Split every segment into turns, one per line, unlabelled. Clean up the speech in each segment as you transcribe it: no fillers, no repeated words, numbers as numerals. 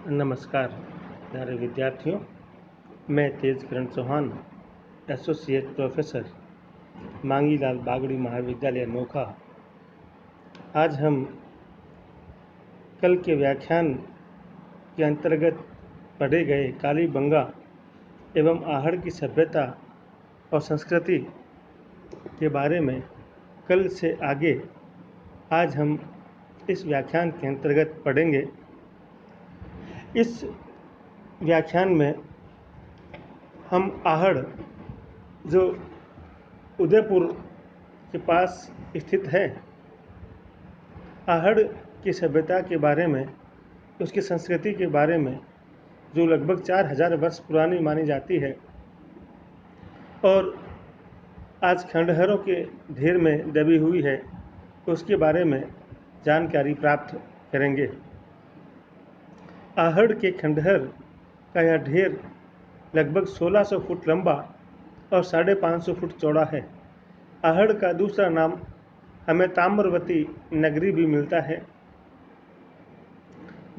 नमस्कार प्यारे विद्यार्थियों। मैं तेजकरण चौहान, एसोसिएट प्रोफेसर, मांगीलाल बागड़ी महाविद्यालय नोखा। आज हम कल के व्याख्यान के अंतर्गत पढ़े गए कालीबंगा एवं आहड़ की सभ्यता और संस्कृति के बारे में कल से आगे आज हम इस व्याख्यान के अंतर्गत पढ़ेंगे। इस व्याख्यान में हम आहड़, जो उदयपुर के पास स्थित है, आहड़ की सभ्यता के बारे में, उसकी संस्कृति के बारे में, जो लगभग 4000 वर्ष पुरानी मानी जाती है और आज खंडहरों के ढेर में दबी हुई है, उसके बारे में जानकारी प्राप्त करेंगे। आहड़ के खंडहर का यह ढेर लगभग 1600 फुट लंबा और 550 फुट चौड़ा है। आहड़ का दूसरा नाम हमें ताम्रवती नगरी भी मिलता है,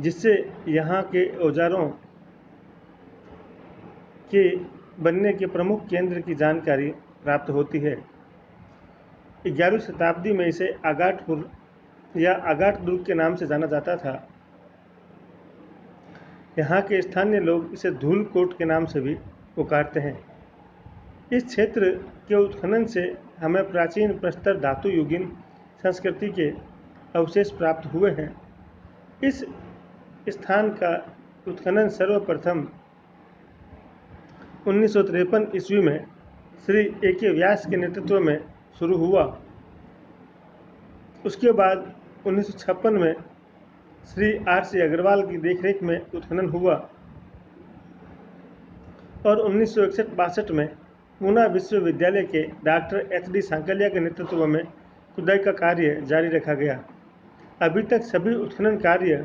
जिससे यहाँ के औजारों के बनने के प्रमुख केंद्र की जानकारी प्राप्त होती है। 11वीं शताब्दी में इसे आगाटपुर या आगाट दुर्ग के नाम से जाना जाता था। यहाँ के स्थानीय लोग इसे धूलकोट के नाम से भी पुकारते हैं। इस क्षेत्र के उत्खनन से हमें प्राचीन प्रस्तर धातु युगीन संस्कृति के अवशेष प्राप्त हुए हैं। इस स्थान का उत्खनन सर्वप्रथम 1953 ईस्वी में श्री A.K. व्यास के नेतृत्व में शुरू हुआ। उसके बाद 1956 में श्री R.C. अग्रवाल की देखरेख में उत्खनन हुआ और 1961-62 में पूना विश्वविद्यालय के डॉक्टर H.D. सांकलिया के नेतृत्व में खुदाई का कार्य जारी रखा गया। अभी तक सभी उत्खनन कार्य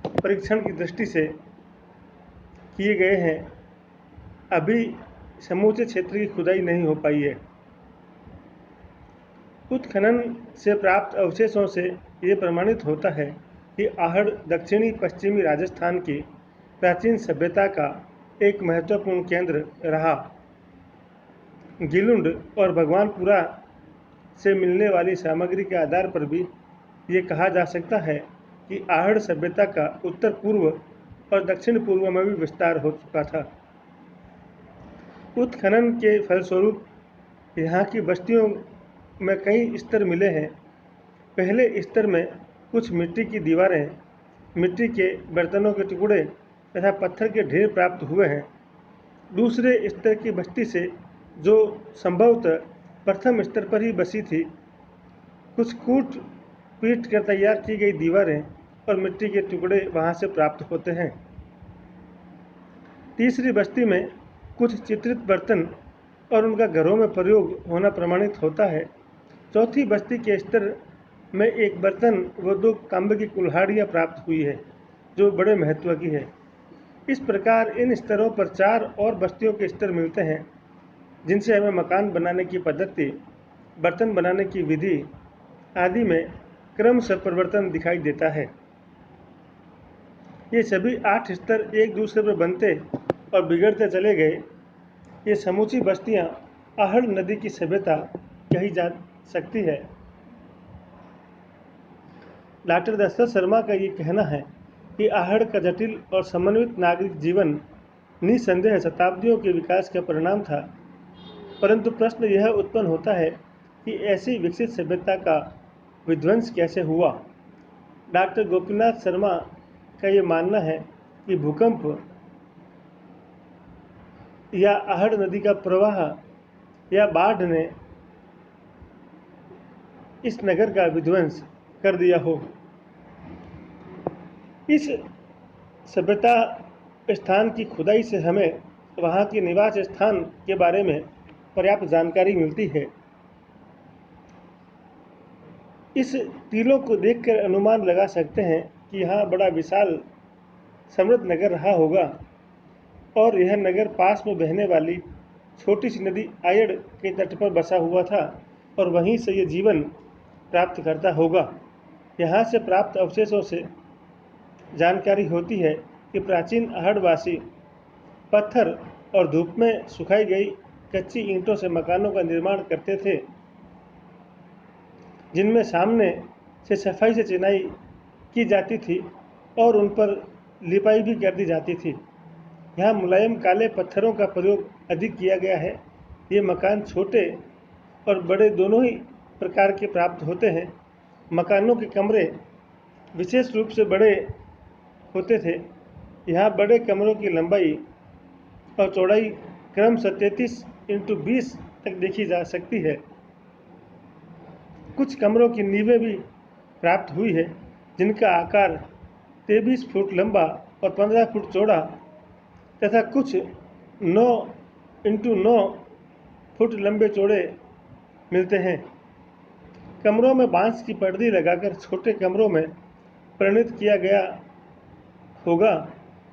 परीक्षण की दृष्टि से किए गए हैं। अभी समूचे क्षेत्र की खुदाई नहीं हो पाई है। उत्खनन से प्राप्त अवशेषों से ये प्रमाणित होता है कि आहड़ दक्षिणी पश्चिमी राजस्थान की प्राचीन सभ्यता का एक महत्वपूर्ण केंद्र रहा। गिलुंड और भगवानपुरा से मिलने वाली सामग्री के आधार पर भी ये कहा जा सकता है कि आहड़ सभ्यता का उत्तर पूर्व और दक्षिण पूर्व में भी विस्तार हो चुका था। उत्खनन के फलस्वरूप यहाँ की बस्तियों में कई स्तर मिले हैं। पहले स्तर में कुछ मिट्टी की दीवारें, मिट्टी के बर्तनों के टुकड़े तथा पत्थर के ढेर प्राप्त हुए हैं। दूसरे स्तर की बस्ती से, जो संभवतः प्रथम स्तर पर ही बसी थी, कुछ कूट पीट कर तैयार की गई दीवारें और मिट्टी के टुकड़े वहां से प्राप्त होते हैं। तीसरी बस्ती में कुछ चित्रित बर्तन और उनका घरों में प्रयोग होना प्रमाणित होता है। चौथी बस्ती के स्तर में एक बर्तन व 2 तांबे की कुल्हाड़ियाँ प्राप्त हुई है, जो बड़े महत्व की है। इस प्रकार इन स्तरों पर 4 और बस्तियों के स्तर मिलते हैं, जिनसे हमें मकान बनाने की पद्धति, बर्तन बनाने की विधि आदि में क्रमशः परिवर्तन दिखाई देता है। ये सभी 8 स्तर एक दूसरे पर बनते और बिगड़ते चले गए। ये समूची बस्तियाँ आहड़ नदी की सभ्यता कही जा सकती है। डॉक्टर दशरथ शर्मा का ये कहना है कि आहड़ का जटिल और समन्वित नागरिक जीवन निसंदेह शताब्दियों के विकास का परिणाम था। परंतु प्रश्न यह उत्पन्न होता है कि ऐसी विकसित सभ्यता का विध्वंस कैसे हुआ। डॉक्टर गोपीनाथ शर्मा का ये मानना है कि भूकंप या आहड़ नदी का प्रवाह या बाढ़ ने इस नगर का विध्वंस कर दिया हो। इस सभ्यता स्थान की खुदाई से हमें वहाँ के निवास स्थान के बारे में पर्याप्त जानकारी मिलती है। इस टीलों को देखकर अनुमान लगा सकते हैं कि यहाँ बड़ा विशाल समृद्ध नगर रहा होगा और यह नगर पास में बहने वाली छोटी सी नदी आयड़ के तट पर बसा हुआ था और वहीं से ये जीवन प्राप्त करता होगा। यहाँ से प्राप्त अवशेषों से जानकारी होती है कि प्राचीन आहड़वासी पत्थर और धूप में सुखाई गई कच्ची ईंटों से मकानों का निर्माण करते थे, जिनमें सामने से सफाई से चिनाई की जाती थी और उन पर लिपाई भी कर दी जाती थी। यहाँ मुलायम काले पत्थरों का प्रयोग अधिक किया गया है। ये मकान छोटे और बड़े दोनों ही प्रकार के प्राप्त होते हैं। मकानों के कमरे विशेष रूप से बड़े होते थे। यहाँ बड़े कमरों की लंबाई और चौड़ाई क्रमशः 33x20 तक देखी जा सकती है। कुछ कमरों की नींवें भी प्राप्त हुई है, जिनका आकार 23 फुट लंबा और 15 फुट चौड़ा तथा कुछ 9x9 फुट लंबे चौड़े मिलते हैं। कमरों में बांस की पर्दी लगाकर छोटे कमरों में परिणत किया गया होगा।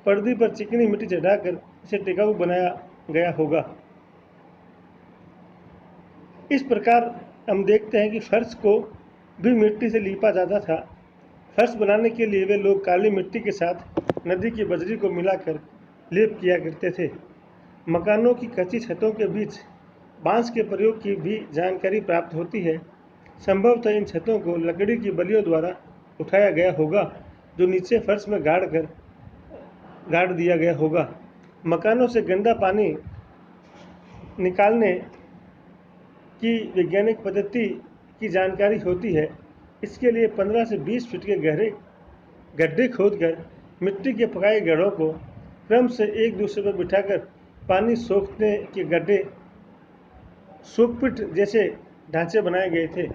पर्दी पर चिकनी मिट्टी चढ़ाकर इसे टिकाऊ बनाया गया होगा। इस प्रकार हम देखते हैं कि फर्श को भी मिट्टी से लीपा जाता था। फर्श बनाने के लिए वे लोग काली मिट्टी के साथ नदी की बजरी को मिलाकर लेप किया करते थे। मकानों की कच्ची छतों के बीच बांस के प्रयोग की भी जानकारी प्राप्त होती है। संभवतः इन छतों को लकड़ी की बल्लियों द्वारा उठाया गया होगा, जो नीचे फर्श में गाड़ दिया गया होगा। मकानों से गंदा पानी निकालने की वैज्ञानिक पद्धति की जानकारी होती है। इसके लिए 15 से 20 फीट के गहरे गड्ढे खोदकर मिट्टी के पकाए गड्ढों को क्रम से एक दूसरे पर बिठाकर पानी सोखने के गड्ढे सोकपिट जैसे ढांचे बनाए गए थे।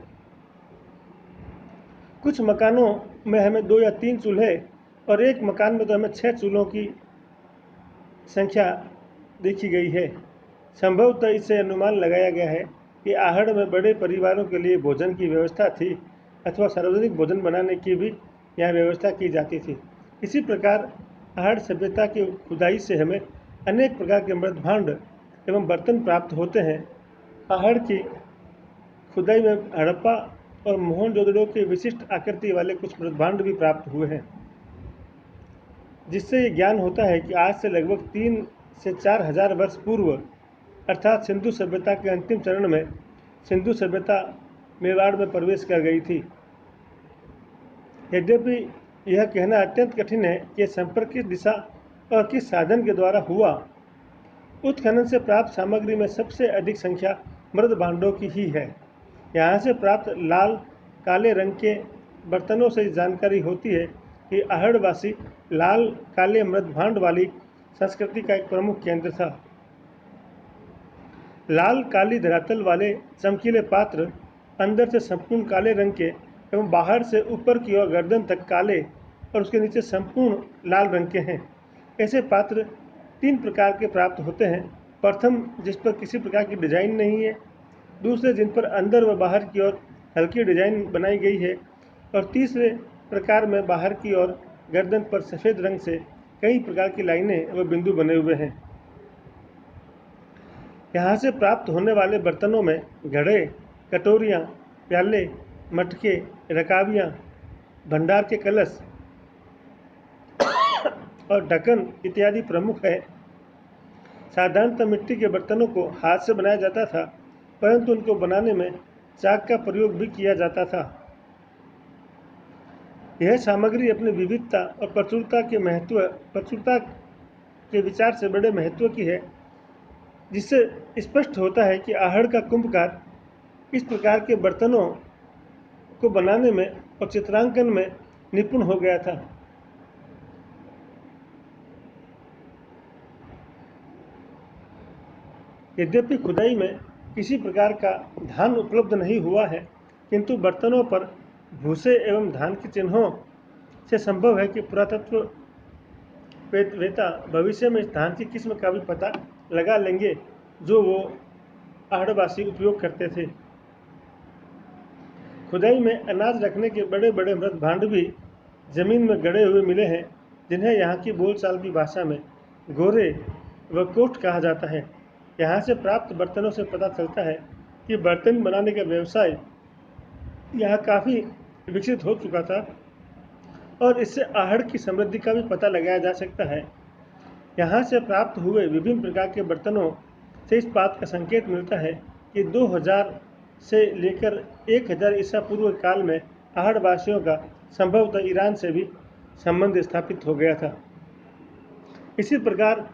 कुछ मकानों में हमें 2 या 3 चूल्हे और एक मकान में तो हमें 6 चूल्हों की संख्या देखी गई है। संभवतः इससे अनुमान लगाया गया है कि आहड़ में बड़े परिवारों के लिए भोजन की व्यवस्था थी अथवा सार्वजनिक भोजन बनाने की भी यहाँ व्यवस्था की जाती थी। इसी प्रकार आहड़ सभ्यता की खुदाई से हमें अनेक प्रकार के मृत भांड एवं बर्तन प्राप्त होते हैं। आहड़ की खुदाई में हड़प्पा और मोहनजोदड़ो के विशिष्ट आकृति वाले कुछ मृत भांड भी प्राप्त हुए हैं, जिससे ये ज्ञान होता है कि आज से लगभग 3 से 4 हजार वर्ष पूर्व अर्थात सिंधु सभ्यता के अंतिम चरण में सिंधु सभ्यता मेवाड़ में प्रवेश कर गई थी। यद्यपि यह कहना अत्यंत कठिन है कि संपर्क किस दिशा और किस साधन के द्वारा हुआ। उत्खनन से प्राप्त सामग्री में सबसे अधिक संख्या मृत भांडों की ही है। यहाँ से प्राप्त लाल काले रंग के बर्तनों से जानकारी होती है कि आहड़वासी लाल काले मृत भांड वाली संस्कृति का एक प्रमुख केंद्र था। लाल काली धरातल वाले चमकीले पात्र अंदर से संपूर्ण काले रंग के एवं बाहर से ऊपर की ओर गर्दन तक काले और उसके नीचे संपूर्ण लाल रंग के हैं। ऐसे पात्र 3 प्रकार के प्राप्त होते हैं। प्रथम, जिस पर किसी प्रकार की डिजाइन नहीं है। दूसरे, जिन पर अंदर व बाहर की ओर हल्की डिजाइन बनाई गई है। और तीसरे प्रकार में बाहर की ओर गर्दन पर सफ़ेद रंग से कई प्रकार की लाइनें व बिंदु बने हुए हैं। यहाँ से प्राप्त होने वाले बर्तनों में घड़े, कटोरियाँ, प्याले, मटके, रकाबियाँ, भंडार के कलश और ढक्कन इत्यादि प्रमुख है। साधारणतः मिट्टी के बर्तनों को हाथ से बनाया जाता था, परंतु उनको बनाने में चाक का प्रयोग भी किया जाता था। यह सामग्री अपनी विविधता और प्रचुरता के विचार से बड़े महत्व की है, जिससे स्पष्ट होता है कि आहड़ का कुंभकार इस प्रकार के बर्तनों को बनाने में और चित्रांकन में निपुण हो गया था। यद्यपि खुदाई में किसी प्रकार का धान उपलब्ध नहीं हुआ है, किंतु बर्तनों पर भूसे एवं धान के चिन्हों से संभव है कि पुरातत्व वेता भविष्य में इस धान की किस्म का भी पता लगा लेंगे जो वो आहड़वासी उपयोग करते थे। खुदाई में अनाज रखने के बड़े बड़े मृत भांड भी जमीन में गड़े हुए मिले हैं, जिन्हें यहाँ की बोलचाल की भाषा में गोरे व कोट कहा जाता है। यहाँ से प्राप्त बर्तनों से पता चलता है कि बर्तन बनाने का व्यवसाय यहाँ काफ़ी विकसित हो चुका था। और इससे आहड़ की समृद्धि का भी पता लगाया जा सकता है। यहाँ से प्राप्त हुए विभिन्न प्रकार के बर्तनों से इस बात का संकेत मिलता है कि 2000 से लेकर 1000 ईसा पूर्व काल में आहड़ वासियों का संभवतः ईरान से भी संबंध स्थापित हो गया था। इसी प्रकार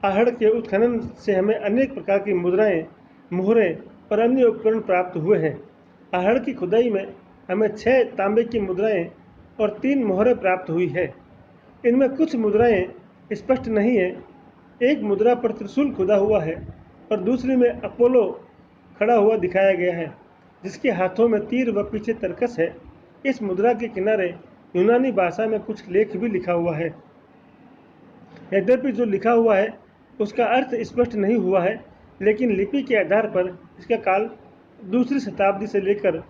आहड़ के उत्खनन से हमें अनेक प्रकार की मुद्राएं, मोहरें और अन्य उपकरण प्राप्त हुए हैं। आहड़ की खुदाई में हमें 6 तांबे की मुद्राएं और 3 मोहरें प्राप्त हुई है। इनमें कुछ मुद्राएं स्पष्ट नहीं है। एक मुद्रा पर त्रिशूल खुदा हुआ है और दूसरी में अपोलो खड़ा हुआ दिखाया गया है, जिसके हाथों में तीर व पीछे तरकस है। इस मुद्रा के किनारे यूनानी भाषा में कुछ लेख भी लिखा हुआ है। यद्यपि जो लिखा हुआ है उसका अर्थ स्पष्ट नहीं हुआ है, लेकिन लिपि के आधार पर इसका काल दूसरी शताब्दी से लेकर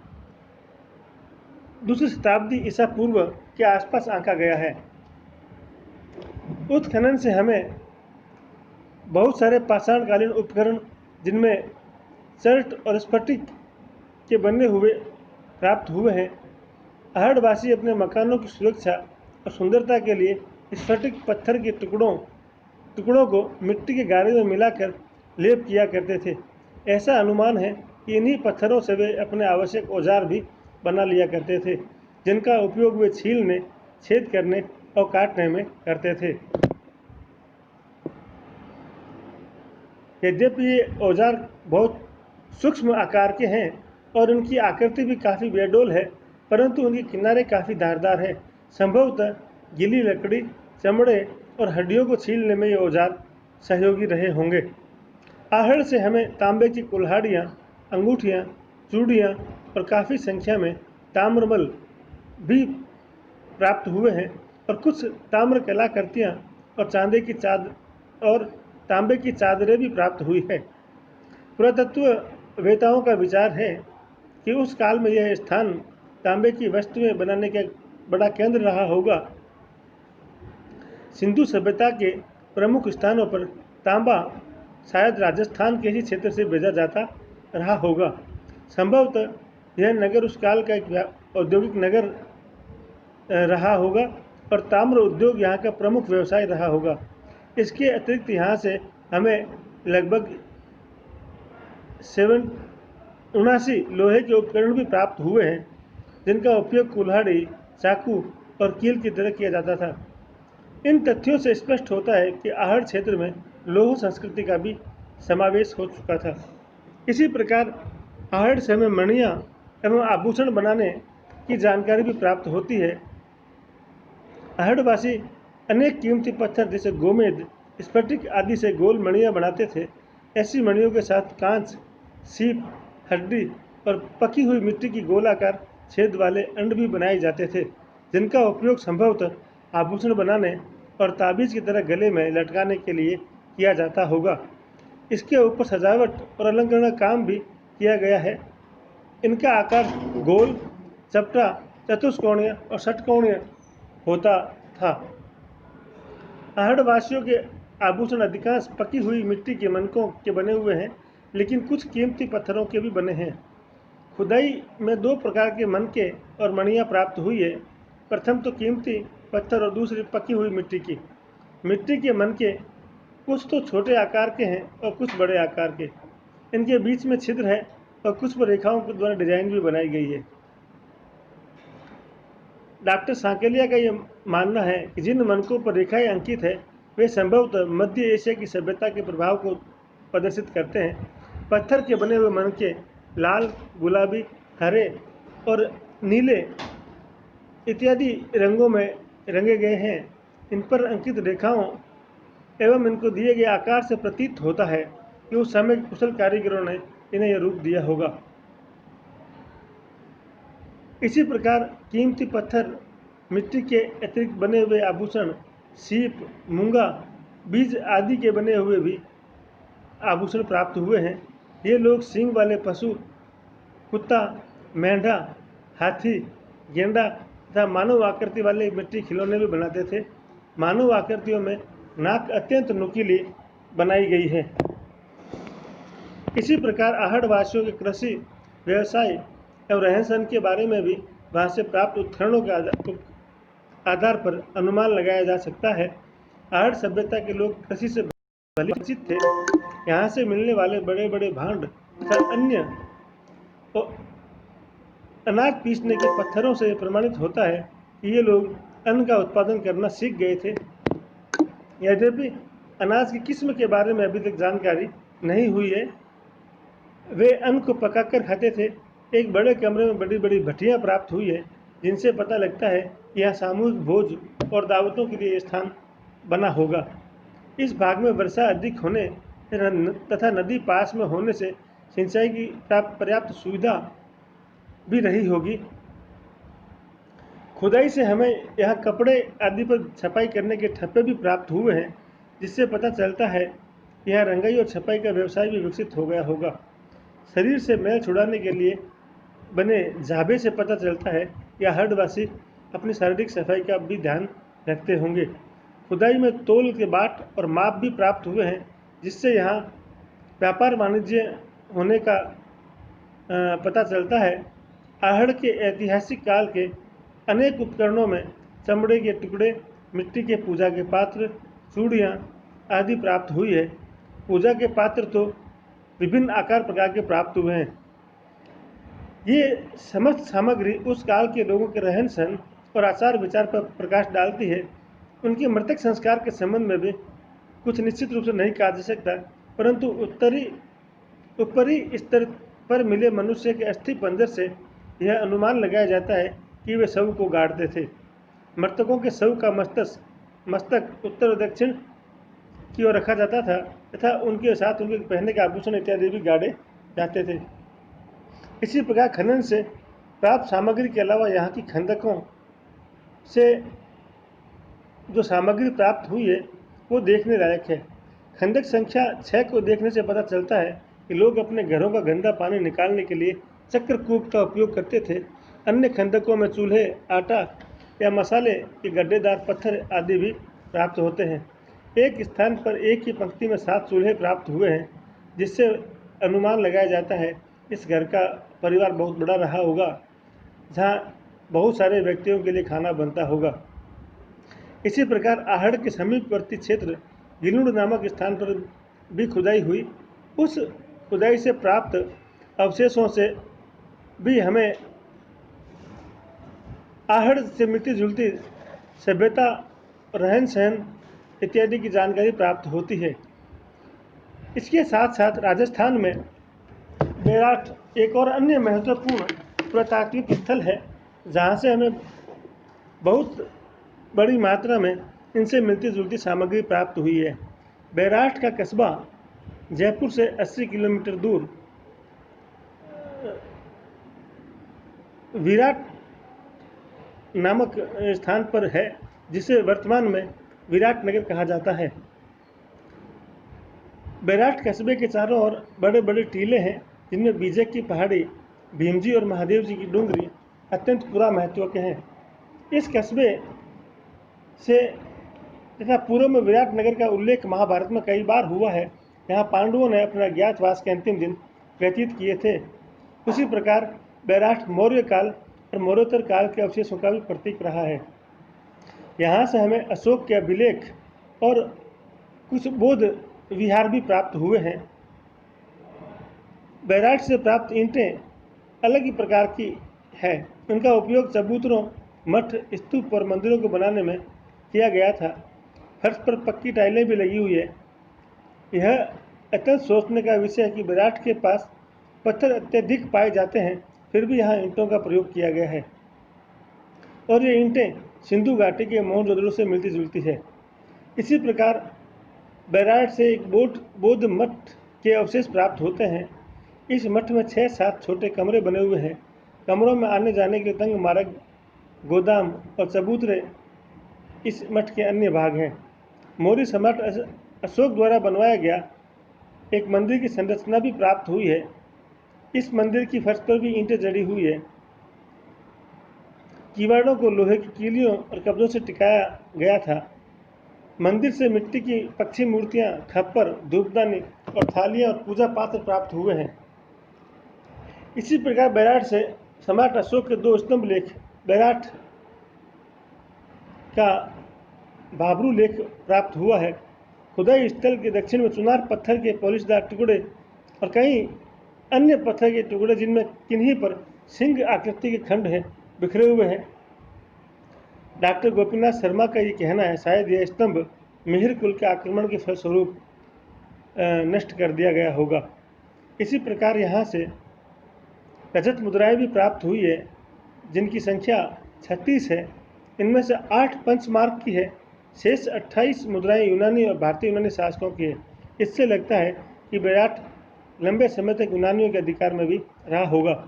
दूसरी शताब्दी ईसा पूर्व के आसपास आंका गया है। उत्खनन से हमें बहुत सारे पाषाणकालीन उपकरण, जिनमें चर्ट और स्फटिक के बने हुए प्राप्त हुए हैं। आहड़वासी अपने मकानों की सुरक्षा और सुंदरता के लिए स्फटिक पत्थर के टुकड़ों को मिट्टी के गारे में मिलाकर लेप किया करते थे। ऐसा अनुमान है कि इन्हीं पत्थरों से वे अपने आवश्यक औजार भी बना लिया करते थे, जिनका उपयोग वे छीलने, छेद करने और काटने में करते थे। यद्यपि ये औजार बहुत सूक्ष्म आकार के हैं और उनकी आकृति भी काफ़ी बेडौल है, परंतु उनके किनारे काफ़ी धारदार है। संभवतः गीली लकड़ी, चमड़े और हड्डियों को छीलने में ये औजार सहयोगी रहे होंगे। आहड़ से हमें तांबे की कुल्हाड़ियाँ, अंगूठियाँ, चूड़ियाँ और काफ़ी संख्या में ताम्रमल भी प्राप्त हुए हैं और कुछ ताम्र कलाकृतियाँ और तांबे की चादरें भी प्राप्त हुई है। पुरातत्ववेताओं का विचार है कि उस काल में यह स्थान तांबे की वस्तुएं बनाने का बड़ा केंद्र रहा होगा। सिंधु सभ्यता के प्रमुख स्थानों पर तांबा शायद राजस्थान के ही क्षेत्र से भेजा जाता रहा होगा। संभवतः यह नगर उस काल का एक औद्योगिक नगर रहा होगा और ताम्र उद्योग यहाँ का प्रमुख व्यवसाय रहा होगा। इसके अतिरिक्त यहाँ से हमें लगभग 79 लोहे के उपकरण भी प्राप्त हुए हैं, जिनका उपयोग कुल्हाड़ी, चाकू और कील की तरह किया जाता था। इन तथ्यों से स्पष्ट होता है कि आहड़ क्षेत्र में लौह संस्कृति का भी समावेश हो चुका था। इसी प्रकार आहड़ से हमें मणियाँ एवं आभूषण बनाने की जानकारी भी प्राप्त होती है। आहड़वासी अनेक कीमती पत्थर जैसे गोमेद, स्फटिक आदि से गोल मणियाँ बनाते थे। ऐसी मणियों के साथ कांच, सीप, हड्डी और पकी हुई मिट्टी की गोलाकार छेद वाले अंड भी बनाए जाते थे, जिनका उपयोग संभवतः आभूषण बनाने और ताबीज की तरह गले में लटकाने के लिए किया जाता होगा। इसके ऊपर सजावट और अलंकरण का काम भी किया गया है। इनका आकार गोल, चपटा, चतुष्कोणीय और षटकोणीय होता था। आहड़वासियों के आभूषण अधिकांश पकी हुई मिट्टी के मनकों के बने हुए हैं, लेकिन कुछ कीमती पत्थरों के भी बने हैं। खुदाई में 2 प्रकार के मनके और मणियाँ प्राप्त हुई है। प्रथम तो कीमती पत्थर और दूसरी पकी हुई मिट्टी की। मिट्टी के मनके कुछ तो छोटे आकार के हैं और कुछ बड़े आकार के। इनके बीच में छिद्र है और कुछ पर रेखाओं के द्वारा डिजाइन भी बनाई गई है। डॉक्टर सांकेलिया का यह मानना है कि जिन मनकों पर रेखाएं अंकित है वे संभवतः मध्य एशिया की सभ्यता के प्रभाव को प्रदर्शित करते हैं। पत्थर के बने हुए मनके लाल, गुलाबी, हरे और नीले इत्यादि रंगों में रंगे गए हैं। इन पर अंकित रेखाओं एवं इनको दिए गए आकार से प्रतीत होता है कि उस समय कुशल कारीगरों ने इन्हें यह रूप दिया होगा। इसी प्रकार कीमती पत्थर, मिट्टी के अतिरिक्त बने हुए आभूषण, सीप, मूंगा, बीज आदि के बने हुए भी आभूषण प्राप्त हुए हैं। ये लोग सींग वाले पशु, कुत्ता, मेंढा, हाथी, गेंडा तथा मानव आकृति वाले मिट्टी खिलौने भी बनाते थे। मानव आकृतियों में नाक अत्यंत नुकीली बनाई गई है। इसी प्रकार आहड़वासियों के कृषि, व्यवसाय एवं रहन सहन के बारे में भी वहाँ से प्राप्त आधार पर अनुमान लगाया जा सकता है। आहड़ सभ्यता के लोग कृषि से भले परिचित थे। यहाँ से मिलने वाले बड़े बड़े भांड तथा अन्य अनाज पीसने के पत्थरों से प्रमाणित होता है कि ये लोग अन्न का उत्पादन करना सीख गए थे। यद्यपि अनाज की किस्म के बारे में अभी तक जानकारी नहीं हुई है। वे अन्न को पकाकर खाते थे। एक बड़े कमरे में बड़ी बड़ी भट्टियाँ प्राप्त हुई है, जिनसे पता लगता है कि यहाँ सामूहिक भोज और दावतों के लिए स्थान बना होगा। इस भाग में वर्षा अधिक होने तथा नदी पास में होने से सिंचाई की पर्याप्त सुविधा भी रही होगी। खुदाई से हमें यहाँ कपड़े आदि पर छपाई करने के ठप्पे भी प्राप्त हुए हैं, जिससे पता चलता है कि यहाँ रंगाई और छपाई का व्यवसाय भी विकसित हो गया होगा। शरीर से मैल छुड़ाने के लिए बने झाबे से पता चलता है कि आहड़वासी अपनी शारीरिक सफाई का भी ध्यान रखते होंगे। खुदाई में तौल के बाट और माप भी प्राप्त हुए हैं, जिससे यहाँ व्यापार वाणिज्य होने का पता चलता है। आहड़ के ऐतिहासिक काल के अनेक उपकरणों में चमड़े के टुकड़े, मिट्टी के पूजा के पात्र, चूड़ियाँ आदि प्राप्त हुई है। पूजा के पात्र तो विभिन्न आकार प्रकार के प्राप्त हुए हैं। ये समस्त सामग्री उस काल के लोगों के रहन सहन और आचार विचार पर प्रकाश डालती है। उनके मृतक संस्कार के संबंध में भी कुछ निश्चित रूप से नहीं कहा जा सकता, परंतु ऊपरी स्तर पर मिले मनुष्य के अस्थि पंजर से यह अनुमान लगाया जाता है कि वे शव को गाड़ते थे। मृतकों के शव का मस्तक उत्तर और दक्षिण की ओर रखा जाता था तथा उनके साथ उनके पहनने के आभूषण इत्यादि भी गाड़े जाते थे। इसी प्रकार खनन से प्राप्त सामग्री के अलावा यहाँ की खंदकों से जो सामग्री प्राप्त हुई है वो देखने लायक है। खंदक संख्या 6 को देखने से पता चलता है कि लोग अपने घरों का गंदा पानी निकालने के लिए चक्रकूप का उपयोग करते थे। अन्य खंदकों में चूल्हे, आटा या मसाले के गड्ढेदार पत्थर आदि भी प्राप्त होते हैं। एक स्थान पर एक ही पंक्ति में 7 चूल्हे प्राप्त हुए हैं, जिससे अनुमान लगाया जाता है इस घर का परिवार बहुत बड़ा रहा होगा, जहाँ बहुत सारे व्यक्तियों के लिए खाना बनता होगा। इसी प्रकार आहड़ के समीपवर्ती क्षेत्र गिलुड़ नामक स्थान पर भी खुदाई हुई। उस खुदाई से प्राप्त अवशेषों से भी हमें आहड़ से मिलती जुलती सभ्यता, रहन सहन इत्यादि की जानकारी प्राप्त होती है। इसके साथ साथ राजस्थान में बेराट एक और अन्य महत्वपूर्ण पुरातात्विक स्थल है, जहाँ से हमें बहुत बड़ी मात्रा में इनसे मिलती जुलती सामग्री प्राप्त हुई है। बेराट का कस्बा जयपुर से 80 किलोमीटर दूर विराट नामक स्थान पर है, जिसे वर्तमान में विराट नगर कहा जाता है। बेराट कस्बे के चारों ओर बड़े बड़े टीले हैं, जिनमें बीजेक की पहाड़ी, भीमजी और महादेव जी की डूंगरी अत्यंत पुरा महत्व के हैं। इस कस्बे से तथा पूर्व में विराट नगर का उल्लेख महाभारत में कई बार हुआ है। यहाँ पांडवों ने अपना ज्ञातवास के अंतिम दिन व्यतीत किए थे। उसी प्रकार बेराट मौर्य काल और मौर्योत्तर काल के अवशेषों का भी प्रतीक रहा है। यहाँ से हमें अशोक के अभिलेख और कुछ बौद्ध विहार भी प्राप्त हुए हैं। बेराट से प्राप्त ईंटें अलग ही प्रकार की है। उनका उपयोग चबूतरों, मठ, स्तूप और मंदिरों को बनाने में किया गया था। फर्श पर पक्की टाइलें भी लगी हुई है। यह अत्यंत सोचने का विषय है कि बेराट के पास पत्थर अत्यधिक पाए जाते हैं, फिर भी यहाँ ईंटों का प्रयोग किया गया है और ये ईंटें सिंधु घाटी के मोहनजोदड़ो से मिलती जुलती है। इसी प्रकार बेराट से एक बौद्ध मठ के अवशेष प्राप्त होते हैं। इस मठ में 6-7 छोटे कमरे बने हुए हैं। कमरों में आने जाने के लिए तंग मार्ग, गोदाम और चबूतरे इस मठ के अन्य भाग हैं। मौर्य सम्राट अशोक द्वारा बनवाया गया एक मंदिर की संरचना भी प्राप्त हुई है। इस मंदिर की फर्श पर भी ईंटें जड़ी हुई है। किवाड़ों को लोहे की कीलियों और कब्जों से टिकाया गया था। मंदिर से मिट्टी की पक्षी मूर्तियां, खप्पर, धूपदानी और थालियां और पूजा पात्र प्राप्त हुए हैं। इसी प्रकार बेराट से सम्राट अशोक के 2 स्तंभ लेख बेराट का बाबरू लेख प्राप्त हुआ है। खुदाई स्थल के दक्षिण में चुनार पत्थर के पॉलिशदार टुकड़े और कई अन्य पत्थर के टुकड़े जिनमें किन्हीं पर सिंह आकृति के खंड हैं बिखरे हुए हैं। डॉक्टर गोपीनाथ शर्मा का ये कहना है शायद यह स्तंभ मिहिर कुल के आक्रमण के फलस्वरूप नष्ट कर दिया गया होगा। इसी प्रकार यहाँ से रजत मुद्राएं भी प्राप्त हुई है जिनकी संख्या 36 है। इनमें से 8 पंचमार्क की है, शेष 28 मुद्राएं यूनानी और भारतीय यूनानी शासकों की है। इससे लगता है कि बैराट लंबे समय तक यूनानियों के अधिकार में भी रहा होगा।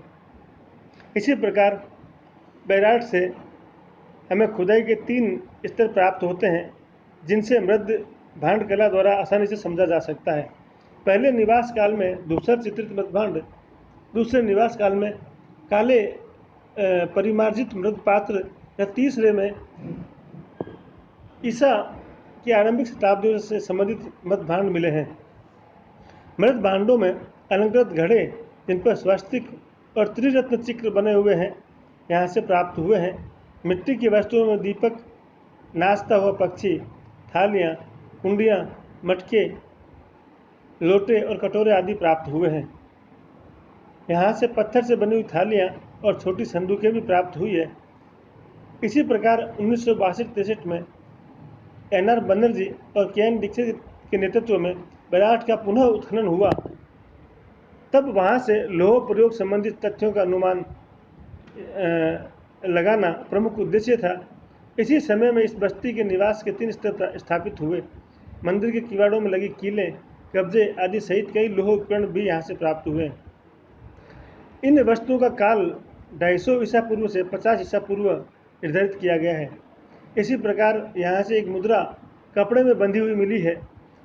इसी प्रकार बैराट से हमें खुदाई के 3 स्तर प्राप्त होते हैं जिनसे मृद भांड कला द्वारा आसानी से समझा जा सकता है। पहले निवास काल में धूसर चित्रित मृद भांड, दूसरे निवास काल में काले परिमार्जित मृद पात्र या तीसरे में ईसा की आरंभिक शताब्दियों से संबंधित मृद भांड मिले हैं। मृद भांडों में अलंकृत घड़े जिन पर स्वस्तिक और त्रिरत्न चित्र बने हुए हैं यहाँ से प्राप्त हुए हैं। मिट्टी की वस्तुओं में दीपक, नाचता हुआ पक्षी, थालियाँ, कुंडियाँ, मटके, लोटे और कटोरे आदि प्राप्त हुए हैं। यहाँ से पत्थर से बनी हुई थालियाँ और छोटी संदूकें भी प्राप्त हुई है। इसी प्रकार 1962-63 में NR बनर्जी और KN दीक्षित के नेतृत्व में बैराट का पुनः उत्खनन हुआ। तब वहाँ से लौह प्रयोग संबंधित तथ्यों का अनुमान लगाना प्रमुख उद्देश्य था। इसी समय में इस बस्ती के निवास के 3 स्तर स्थापित हुए। मंदिर के किवाड़ों में लगी कीलें, कब्जे आदि सहित कई लौह उपकरण भी यहाँ से प्राप्त हुए। इन वस्तुओं का काल 250 ईसा पूर्व से 50 ईसा पूर्व निर्धारित किया गया है। इसी प्रकार यहाँ से एक मुद्रा कपड़े में बंधी हुई मिली है।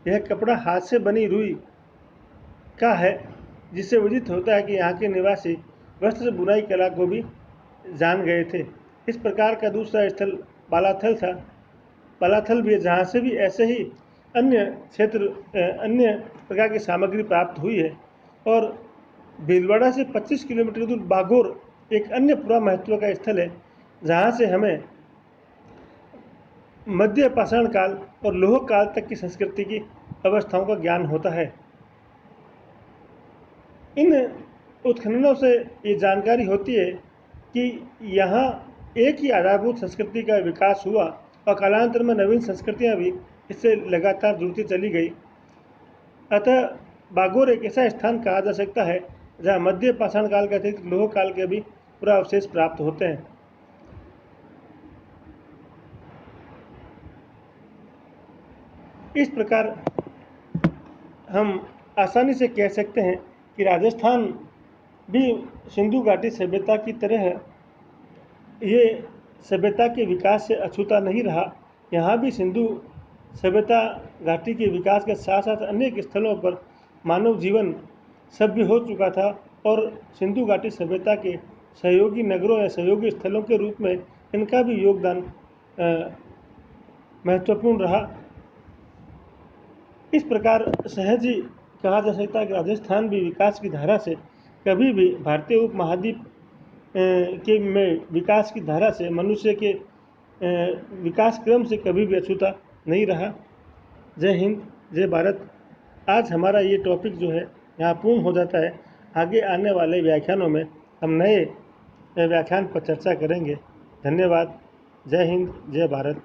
यह कपड़ा हाथ से बनी रुई का है जिससे विदित होता है कि यहाँ के निवासी वस्त्र बुनाई कला को भी जान गए थे। इस प्रकार का दूसरा स्थल बालाथल था। बालाथल भी जहाँ से भी ऐसे ही अन्य प्रकार की सामग्री प्राप्त हुई है। और भीलवाड़ा से 25 किलोमीटर दूर बागोर एक अन्य पूरा महत्व का स्थल है जहाँ से हमें मध्य पाषाण काल और लोह काल तक की संस्कृति की अवस्थाओं का ज्ञान होता है। इन उत्खननों से ये जानकारी होती है कि यहाँ एक ही आधारभूत संस्कृति का विकास हुआ और कालांतर में नवीन संस्कृतियाँ भी इससे लगातार जुड़ती चली गई। अतः बागोर एक ऐसा स्थान कहा जा सकता है जहाँ मध्य पाषाण काल के अतिरिक्त लोह काल के भी पूरा अवशेष प्राप्त होते हैं। इस प्रकार हम आसानी से कह सकते हैं कि राजस्थान भी सिंधु घाटी सभ्यता की तरह है। ये सभ्यता के विकास से अछूता नहीं रहा। यहाँ भी सिंधु सभ्यता घाटी के विकास के साथ साथ अनेक स्थलों पर मानव जीवन सभ्य हो चुका था और सिंधु घाटी सभ्यता के सहयोगी नगरों या सहयोगी स्थलों के रूप में इनका भी योगदान महत्वपूर्ण रहा। इस प्रकार सहज ही कहा जा सकता है कि राजस्थान भी विकास की धारा से कभी भी भारतीय उपमहाद्वीप के में विकास की धारा से मनुष्य के विकास क्रम से कभी भी अछूता नहीं रहा। जय हिंद, जय भारत। आज हमारा ये टॉपिक जो है यहाँ पूर्ण हो जाता है। आगे आने वाले व्याख्यानों में हम नए व्याख्यान पर चर्चा करेंगे। धन्यवाद। जय हिंद, जय भारत।